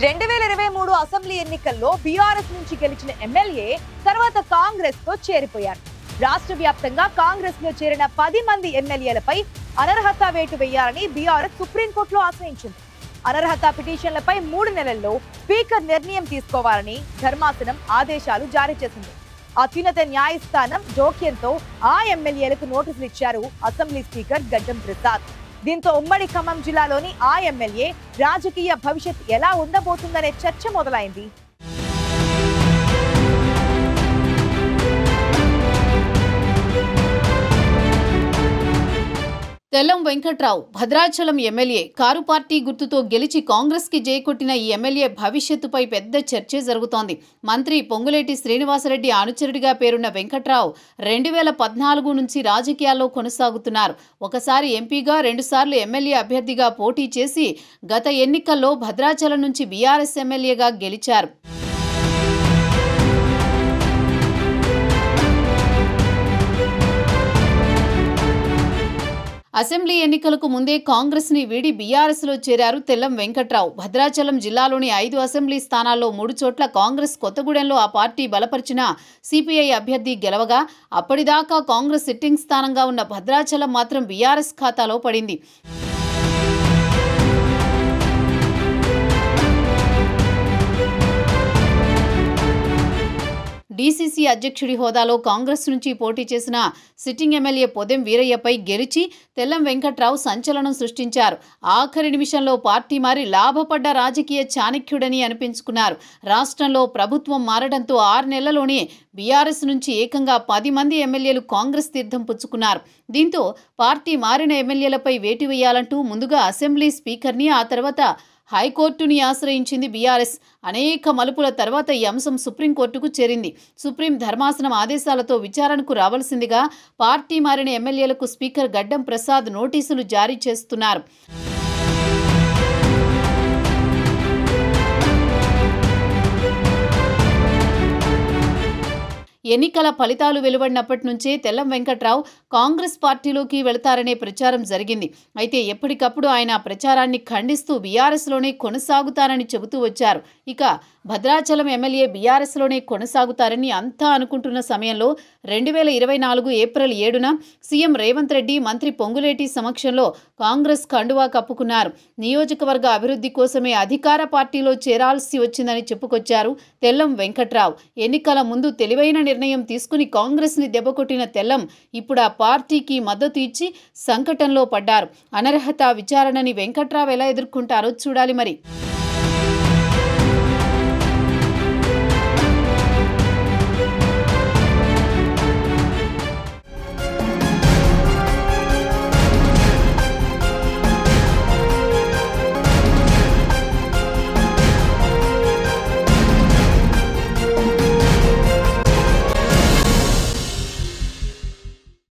2023 assembly ఎన్నికల్లో BRS నుంచి గెలిచిన ఎమ్మెల్యే తర్వాత కాంగ్రెస్ తో చేరిపోయారు. రాష్ట్ర వ్యాప్తంగా కాంగ్రెస్ లో చేరిన 10 మంది ఎమ్మెల్యేలపై అనర్హత వేటు వేయాలని బీఆర్ఎస్ సుప్రీంకోర్టులో ఆశ్రయించింది. అనర్హత పిటిషన్లపై 3 నెలల్లో స్పీకర్ నిర్ణయం తీసుకోవాలని ధర్మాసనం ఆదేశాలు జారీ చేసింది. అత్యున్నత న్యాయస్థానం జోక్యంతో ఆ ఎమ్మెల్యేలకు నోటీసులు ఇచ్చారు అసెంబ్లీ స్పీకర్ గడ్డం ప్రసాద్. దీంతో ఉమ్మడి ఖమ్మం జిల్లాలోని ఆ ఎమ్మెల్యే రాజకీయ భవిష్యత్ ఎలా ఉండబోతుందనే చర్చ మొదలైంది. Tellam Venkatrao Bhadrachalam MLA car party గుర్తుతో గెలిచి కాంగ్రెస్ కి జయకొట్టిన ఈ ఎమ్మెల్యే భవిష్యత్తుపై పెద్ద చర్చే జరుగుతోంది. మంత్రి పొంగులేటి శ్రీనివాసరెడ్డి అనుచరుడిగా పేరున్న వెంకట్రావు 2014 నుంచి రాజకీయాల్లో కొనసాగుతున్నారు. ఒకసారి ఎంపీగా 2 సార్లు ఎమ్మెల్యే అభ్యర్థిగా పోటీ చేసి గత ఎన్నికల్లో భద్రాచలం నుంచి బీఆర్ఎస్ ఎమ్మెల్యేగా గెలిచారు. అసెంబ్లీ ఎన్నికలకు ముందే కాంగ్రెస్ ని వీడి బీఆర్ఎస్ లో చేరారు తెల్లం వెంకట్రావు. భద్రాచలం జిల్లాలోని 5 అసెంబ్లీ స్థానాల్లో 3 చోట్ల కాంగ్రెస్ కొత్తగూడెంలో ఆ పార్టీ బలపరిచిన సిపిఐ అభ్యర్థి గెలవగా అప్పటిదాకా కాంగ్రెస్ సిట్టింగ్ స్థానంగా ఉన్న భద్రాచలం మాత్రం బీఆర్ఎస్ ఖాతాలో పడింది. డీసీసీ అధ్యక్షుడి హోదాలో కాంగ్రెస్ నుంచి పోటీ చేసిన సిట్టింగ్ ఎమ్మెల్యే పొదెం వీరయ్యపై గెలిచి తెల్లం వెంకట్రావు సంచలనం సృష్టించారు. ఆఖరి నిమిషంలో పార్టీ మారి లాభపడ్డ రాజకీయ చాణక్యుడని అనిపించుకున్నారు. రాష్ట్రంలో ప్రభుత్వం మారడంతో 6 నెలల్లోనే బీఆర్ఎస్ నుంచి ఏకంగా 10 మంది ఎమ్మెల్యేలు కాంగ్రెస్ తీర్థం పుచ్చుకున్నారు. దీంతో పార్టీ మారిన ఎమ్మెల్యేలపై వేటు వేయాలంటూ ముందుగా అసెంబ్లీ స్పీకర్ని, ఆ తర్వాత హైకోర్టుని ఆశ్రయించింది బీఆర్ఎస్. అనేక మలుపుల తర్వాత ఈ అంశం సుప్రీంకోర్టుకు చేరింది. సుప్రీం ధర్మాసనం ఆదేశాలతో విచారణకు రావాల్సిందిగా పార్టీ మారిన ఎమ్మెల్యేలకు స్పీకర్ గడ్డం ప్రసాద్ నోటీసులు జారీ చేస్తున్నారు. ఎన్నికల ఫలితాలు వెలువడినప్పటి నుంచే తెల్లం వెంకట్రావు కాంగ్రెస్ పార్టీలోకి వెళతారనే ప్రచారం జరిగింది. అయితే ఎప్పటికప్పుడు ఆయన ప్రచారాన్ని ఖండిస్తూ బీఆర్ఎస్లోనే కొనసాగుతారని చెబుతూ వచ్చారు. ఇక భద్రాచలం ఎమ్మెల్యే బీఆర్ఎస్లోనే కొనసాగుతారని అంతా అనుకుంటున్న సమయంలో 2024 ఏప్రిల్ 7న సీఎం రేవంత్ రెడ్డి మంత్రి పొంగులేటి సమక్షంలో కాంగ్రెస్ కండువా కప్పుకున్నారు. నియోజకవర్గ అభివృద్ధి కోసమే అధికార పార్టీలో చేరాల్సి వచ్చిందని చెప్పుకొచ్చారు తెల్లం వెంకట్రావు. ఎన్నికల ముందు తెలివైన నిర్ణయం తీసుకుని కాంగ్రెస్ ని దెబ్బకొట్టిన తెల్లం ఇప్పుడు ఆ పార్టీకి మద్దతు ఇచ్చి సంకటంలో పడ్డారు. అనర్హత విచారణని వెంకట్రావు ఎలా ఎదుర్కొంటారో చూడాలి మరి.